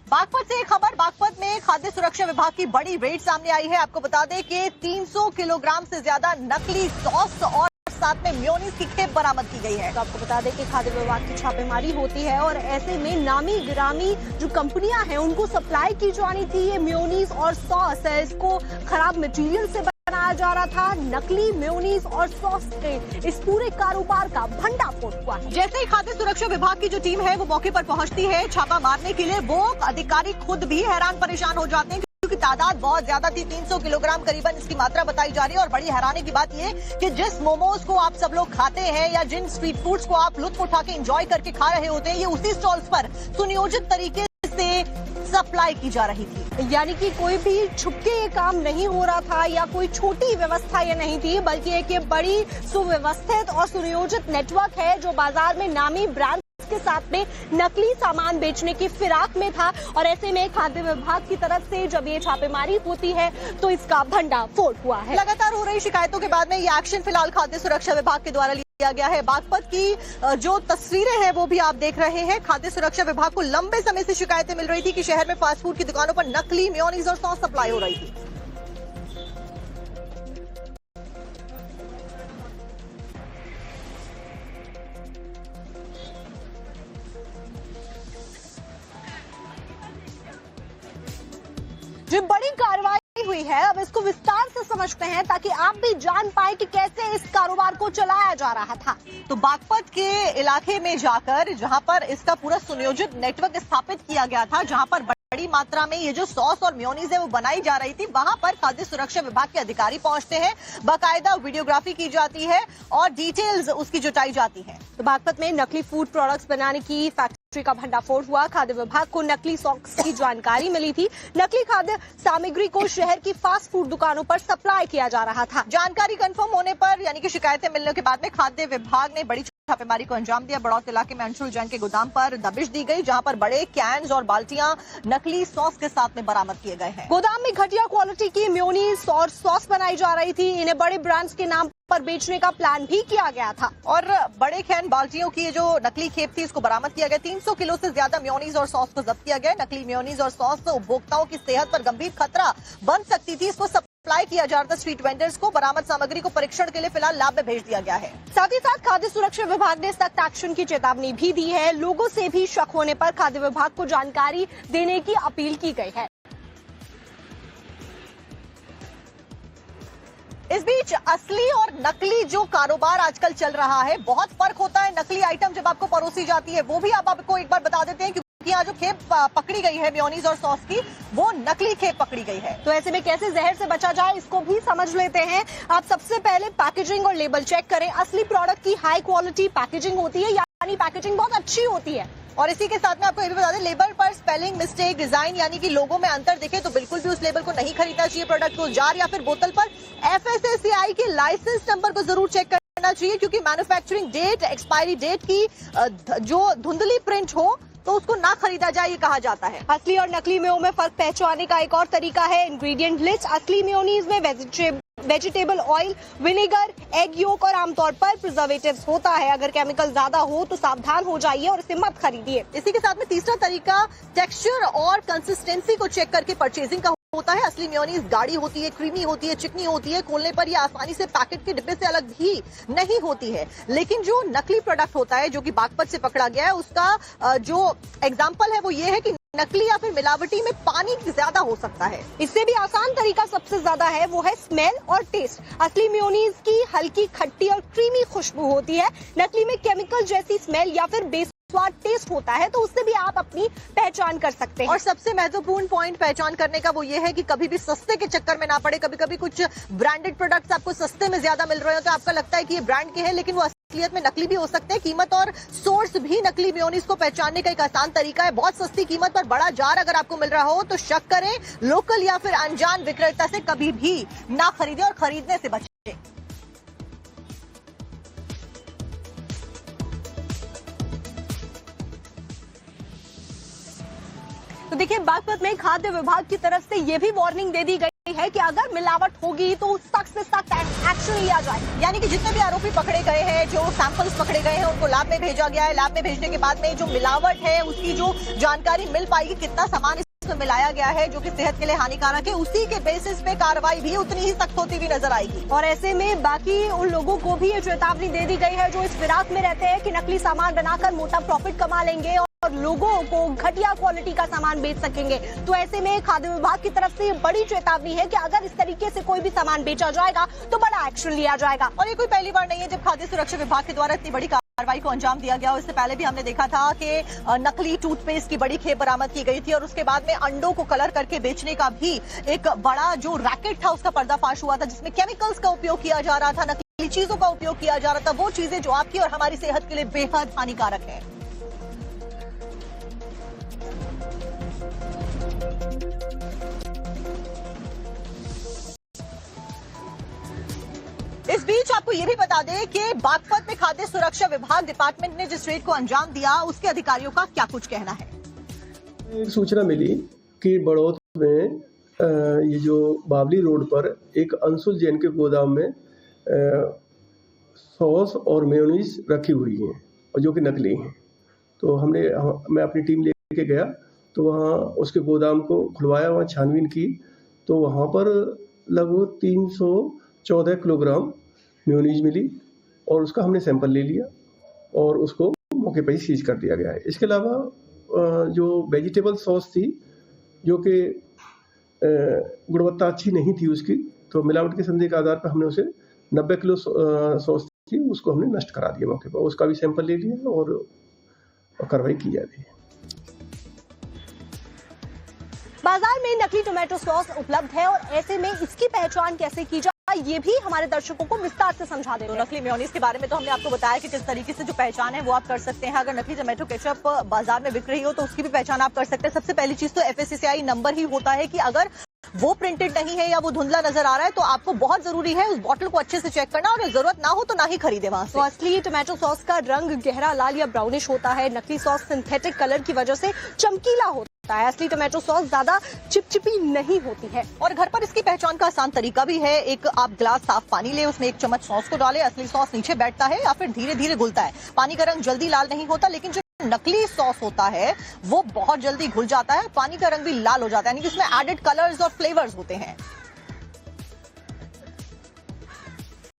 बागपत से एक खबर। बागपत में खाद्य सुरक्षा विभाग की बड़ी रेड सामने आई है। आपको बता दें कि 300 किलोग्राम से ज्यादा नकली सॉस और साथ में मेयोनीज की खेप बरामद की गई है। तो आपको बता दें कि खाद्य विभाग की छापेमारी होती है और ऐसे में नामी गिरामी जो कंपनियां हैं उनको सप्लाई की जानी थी ये मेयोनीज और सॉस है। इसको खराब मटेरियल से बनाया जा रहा था। नकली मेयोनीज और सॉस के इस पूरे कारोबार का भंडाफोड़ हुआ है। जैसे ही खाद्य सुरक्षा विभाग की जो टीम है वो मौके पर पहुंचती है छापा मारने के लिए, वो अधिकारी खुद भी हैरान परेशान हो जाते हैं क्योंकि तादाद बहुत ज्यादा थी। 300 किलोग्राम करीबन इसकी मात्रा बताई जा रही है। और बड़ी हैरानी की बात ये कि जिस मोमोज को आप सब लोग खाते हैं या जिन स्ट्रीट फूड्स को आप लुत्फ उठा के एंजॉय करके खा रहे होते हैं, ये उसी स्टॉल्स पर सुनियोजित तरीके से सप्लाई की जा रही थी। यानी कि कोई भी छुपके ये काम नहीं हो रहा था या कोई छोटी व्यवस्था ये नहीं थी, बल्कि एक ये बड़ी सुव्यवस्थित और सुनियोजित नेटवर्क है जो बाजार में नामी ब्रांड के साथ में नकली सामान बेचने की फिराक में था। और ऐसे में खाद्य विभाग की तरफ से जब ये छापेमारी होती है तो इसका भंडाफोड़ हुआ है। लगातार हो रही शिकायतों के बाद में ये एक्शन फिलहाल खाद्य सुरक्षा विभाग के द्वारा लिया गया है। बागपत की जो तस्वीरें हैं वो भी आप देख रहे हैं। खाद्य सुरक्षा विभाग को लंबे समय से शिकायतें मिल रही थी कि शहर में फास्ट फूड की दुकानों पर नकली मेयोनीज और सॉस सप्लाई हो रही थी। जो बड़ी कार्रवाई हुई है अब इसको विस्तार से समझते हैं ताकि आप भी जान पाए कि कैसे इस कारोबार को चलाया जा रहा था। तो बागपत के इलाके में जाकर जहां पर इसका पूरा सुनियोजित नेटवर्क स्थापित किया गया था, जहां पर बड़ी मात्रा में ये जो सॉस और मेयोनीज है वो बनाई जा रही थी, वहां पर खाद्य सुरक्षा विभाग के अधिकारी पहुंचते हैं। बाकायदा वीडियोग्राफी की जाती है और डिटेल्स उसकी जुटाई जाती है। तो बागपत में नकली फूड प्रोडक्ट्स बनाने की फैक्ट्री का भंडाफोड़ हुआ। खाद्य विभाग को नकली सॉस की जानकारी मिली थी। नकली खाद्य सामग्री को शहर की फास्ट फूड दुकानों पर सप्लाई किया जा रहा था। जानकारी कंफर्म होने पर यानी कि शिकायतें मिलने के बाद में खाद्य विभाग ने बड़ी छापेमारी को अंजाम दिया। बड़ौत इलाके में अंशुल जैन के गोदाम पर दबिश दी गई, जहां पर बड़े कैन्स और बाल्टियां नकली सॉस के साथ में बरामद किए गए हैं। गोदाम में घटिया क्वालिटी की मेयोनीज और सॉस बनाई जा रही थी। इन्हें बड़े ब्रांड्स के नाम पर बेचने का प्लान भी किया गया था। और बड़े कैन बाल्टियों की जो नकली खेप थी इसको बरामद किया गया। 300 किलो से ज्यादा मेयोनीज और सॉस को जब्त किया गया। नकली मेयोनीज और सॉस से उपभोक्ताओं की सेहत पर गंभीर खतरा बन सकती थी। इसको सप्लाई किया जा रहा था स्ट्रीट वेंडर्स को। बरामद सामग्री को परीक्षण के लिए फिलहाल लैब में भेज दिया गया है। साथ ही साथ खाद्य सुरक्षा विभाग ने सख्त एक्शन की चेतावनी भी दी है। लोगों से भी शक होने पर खाद्य विभाग को जानकारी देने की अपील की गई है। इस बीच असली और नकली जो कारोबार आजकल चल रहा है, बहुत फर्क होता है। नकली आइटम जब आपको परोसी जाती है वो भी आपको एक बार बता देते हैं क्योंकि यहाँ जो खेप पकड़ी गई है मेयोनीज और सॉस की, वो नकली खेप पकड़ी गई है। तो ऐसे में कैसे जहर से बचा जाए इसको भी समझ लेते हैं। आप सबसे पहले पैकेजिंग और लेबल चेक करें। असली प्रोडक्ट की हाई क्वालिटी पैकेजिंग होती है, यानी पैकेजिंग बहुत अच्छी होती है। और इसी के साथ में आपको ये भी बता दें, लेबल पर स्पेलिंग मिस्टेक, डिजाइन यानी कि लोगों में अंतर दिखे तो बिल्कुल भी उस लेबल को नहीं खरीदना चाहिए। प्रोडक्ट को जार या फिर बोतल पर FSSAI के लाइसेंस नंबर को जरूर चेक करना चाहिए क्योंकि मैन्युफैक्चरिंग डेट, एक्सपायरी डेट की जो धुंधली प्रिंट हो तो उसको ना खरीदा जाए, ये कहा जाता है। असली और नकली मेयों में फर्क पहचानने का एक और तरीका है इंग्रेडिएंट लिस्ट। असली मेयोनीज में vegetable oil, vinegar, egg yolk और आमतौर पर प्रिजर्वेटिव्स होता है। अगर केमिकल ज्यादा हो तो सावधान हो जाइए और इसे मत खरीदिए। इसी के साथ में तीसरा तरीका टेक्सचर और कंसिस्टेंसी को चेक करके परचेजिंग का होता है। असली मेयोनीज गाढ़ी होती है, क्रीमी होती है, चिकनी होती है। खोलने पर ये आसानी से पैकेट के डिब्बे से अलग भी नहीं होती है। लेकिन जो नकली प्रोडक्ट होता है जो कि बागपत से पकड़ा गया है, उसका जो एग्जाम्पल है वो ये है कि नकली या फिर मिलावटी में पानी ज्यादा हो सकता है। इससे भी आसान तरीका सबसे ज्यादा है, वो है स्मेल और टेस्ट। असली मेयोनीज की हल्की खट्टी और क्रीमी खुशबू होती है। नकली में केमिकल जैसी स्मेल या फिर बेस्वाद टेस्ट होता है, तो उससे भी आप अपनी पहचान कर सकते हैं। और सबसे महत्वपूर्ण पॉइंट पहचान करने का वो ये है कि कभी भी सस्ते के चक्कर में ना पड़े। कभी कभी कुछ ब्रांडेड प्रोडक्ट्स आपको सस्ते में ज्यादा मिल रहे हो तो आपका लगता है कि ये ब्रांड के हैं, लेकिन वो असलियत में नकली भी हो सकते हैं। कीमत और सोर्स भी नकली मेयोनीज को पहचानने का एक आसान तरीका है। बहुत सस्ती कीमत पर बड़ा जार अगर आपको मिल रहा हो तो शक करें। लोकल या फिर अनजान विक्रेता से कभी भी ना खरीदें और खरीदने से बचें। तो देखिए, बागपत में खाद्य विभाग की तरफ से ये भी वार्निंग दे दी गई है कि अगर मिलावट होगी तो सख्त से सख्त एक्शन लिया जाए। यानी कि जितने भी आरोपी पकड़े गए हैं, जो सैंपल्स पकड़े गए हैं, उनको लैब में भेजा गया है। लैब में भेजने के बाद में जो मिलावट है उसकी जो जानकारी मिल पाएगी, कितना सामान इसमें मिलाया गया है जो कि सेहत के लिए हानिकारक है, उसी के बेसिस पे कार्रवाई भी उतनी ही सख्त होती हुई नजर आएगी। और ऐसे में बाकी उन लोगों को भी ये चेतावनी दे दी गई है जो इस फिराक में रहते हैं कि नकली सामान बनाकर मोटा प्रॉफिट कमा लेंगे और लोगों को घटिया क्वालिटी का सामान बेच सकेंगे। तो ऐसे में खाद्य विभाग की तरफ से बड़ी चेतावनी है कि अगर इस तरीके से कोई भी सामान बेचा जाएगा तो बड़ा एक्शन लिया जाएगा। और ये कोई पहली बार नहीं है जब खाद्य सुरक्षा विभाग के द्वारा इतनी बड़ी कार्रवाई को अंजाम दिया गया। इससे पहले भी हमने देखा था कि नकली टूथपेस्ट की बड़ी खेप बरामद की गई थी और उसके बाद में अंडों को कलर करके बेचने का भी एक बड़ा जो रैकेट था उसका पर्दाफाश हुआ था, जिसमें केमिकल्स का उपयोग किया जा रहा था, नकली चीजों का उपयोग किया जा रहा था, वो चीजें जो आपकी और हमारी सेहत के लिए बेहद हानिकारक है। इस बीच आपको ये भी बता दें कि बागपत में खाद्य सुरक्षा विभाग डिपार्टमेंट ने जिस रेड को अंजाम दिया उसके अधिकारियों का क्या कुछ कहना है। एक सूचना मिली कि बड़ौत में ये जो बावली रोड पर एक अंशुल जैन के गोदाम में सॉस और मेयोनीज रखी हुई हैं और जो कि नकली हैं। तो मैं अपनी टीम लेके गया तो वहाँ उसके गोदाम को खुलवाया, वहाँ छानबीन की तो वहाँ पर लगभग 314 किलोग्राम मेयोनीज मिली और उसका हमने सैंपल ले लिया और उसको मौके पर ही सीज कर दिया गया है। इसके अलावा जो वेजिटेबल सॉस थी जो कि गुणवत्ता अच्छी नहीं थी उसकी, तो मिलावट के संदेह के आधार पर हमने उसे 90 किलो सॉस थी उसको हमने नष्ट करा दिया मौके पर, उसका भी सैंपल ले लिया और कार्रवाई की जा रही है। बाजार में नकली टोमेटो सॉस उपलब्ध है और ऐसे में इसकी पहचान कैसे की जाए ये भी हमारे दर्शकों को विस्तार से समझा दें। तो नकली मेयोनीज के बारे में तो हमने आपको बताया कि किस तरीके से जो पहचान है वो आप कर सकते हैं। अगर नकली टोमेटो केचप बाजार में बिक रही हो तो उसकी भी पहचान आप कर सकते हैं। सबसे पहली चीज तो FSSAI नंबर ही होता है कि अगर वो प्रिंटेड नहीं है या वो धुंधला नजर आ रहा है तो आपको बहुत जरूरी है उस बोतल को अच्छे से चेक करना और जरूरत ना हो तो ना ही खरीदे वहां से। तो असली टोमेटो सॉस का रंग गहरा लाल या ब्राउनिश होता है। नकली सॉस सिंथेटिक कलर की वजह से चमकीला होता है। असली टोमेटो सॉस ज्यादा चिपचिपी नहीं होती है। और घर पर इसकी पहचान का आसान तरीका भी है। एक आप गिलास साफ पानी ले, उसमें 1 चम्मच सॉस को डालें। असली सॉस नीचे बैठता है या फिर धीरे धीरे घुलता है। पानी का रंग जल्दी लाल नहीं होता, लेकिन जो नकली सॉस होता है वो बहुत जल्दी घुल जाता है, पानी का रंग भी लाल हो जाता है, यानी कि इसमें एडेड कलर्स और फ्लेवर्स होते हैं।